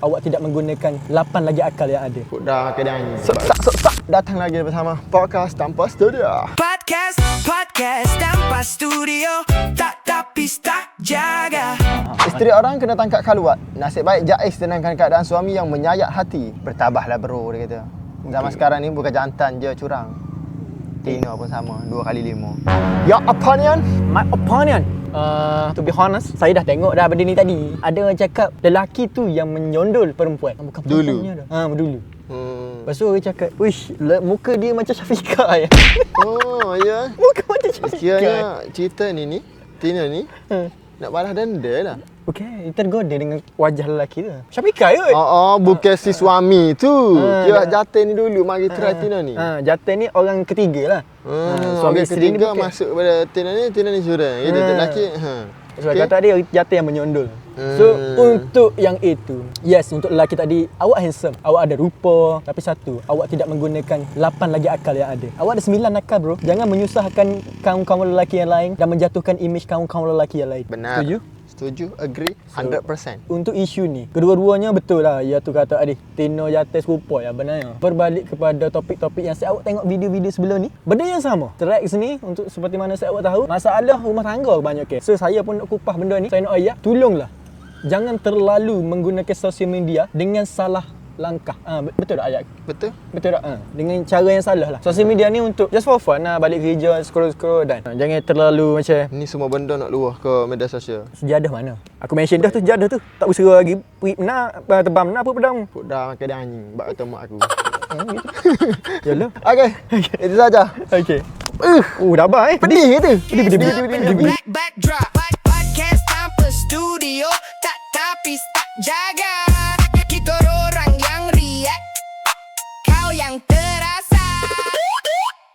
awak tidak menggunakan 8 lagi akal yang ada. Dah kedai ni. Datang lagi bersama podcast tanpa studio. Podcast tanpa studio, tapi tak jaga. Isteri orang kena tangkap kaluat. Nasib baik Jais tenangkan keadaan suami yang menyayat hati. Bertabahlah bro, dia kata. Zaman sekarang ni bukan jantan je curang. Tino pun sama, 2 kali 5. Your opinion? My opinion, to be honest, saya dah tengok dah benda ni tadi. Ada orang cakap lelaki tu yang menyondol perempuan. Bukan Dulu. perempuannya dah. Dulu. Lepas tu orang cakap, wish, muka dia macam Syafiqah ya. Oh, ya. Muka macam Syafiqah. Kiranya cerita ni, Tino ni, nak balas denda lah. Okey, tergoda dengan wajah lelaki tu. Syafiqah kot. Bukan si suami tu. Kira Jatin ni dulu mari try Tino ni. Jatin ni orang ketiga lah. Suami isteri ni ketiga bukan. masuk pada Tino ni curang. Dia lelaki. Sebab kata dia jatuh yang menyondol. So untuk yang itu, yes, untuk lelaki tadi, awak handsome, awak ada rupa, tapi satu, awak tidak menggunakan 8 lagi akal yang ada. Awak ada 9 akal bro. Jangan menyusahkan kaum-kaum lelaki yang lain dan menjatuhkan imej kaum-kaum lelaki yang lain. Benar. Setuju, agree, 100%. Untuk isu ni, kedua-duanya betul lah. Ya tu kata adik, Tino Jates rupa ya benarnya. Berbalik kepada topik-topik yang saya awak tengok video-video sebelum ni, benda yang sama. Tracks ni untuk seperti mana saya awak tahu, masalah rumah tangga banyak ke. So saya pun nak kupas benda ni. Saya nak ayat, tolonglah jangan terlalu menggunakan sosial media dengan salah langkah. Betul tak ayat? Betul? Betul tak? Dengan cara yang salah lah. Sosial media ni untuk just for fun lah, balik kerja, scroll-scroll dan jangan terlalu macam Ni semua benda nak luah ke media sosial. sejadah mana? Aku mention dah tu sejadah tu. Tak berserah lagi. Pergi benar, tebam benar apa pedang. Dah makan dah anjing, bak kata mak aku. Yalah. Okey, itu saja. Okey. Dah abang Pedih tu. Pedih. Backdrop, podcast tanpa studio, tapi tak jaga. Kita orang yang react, kau yang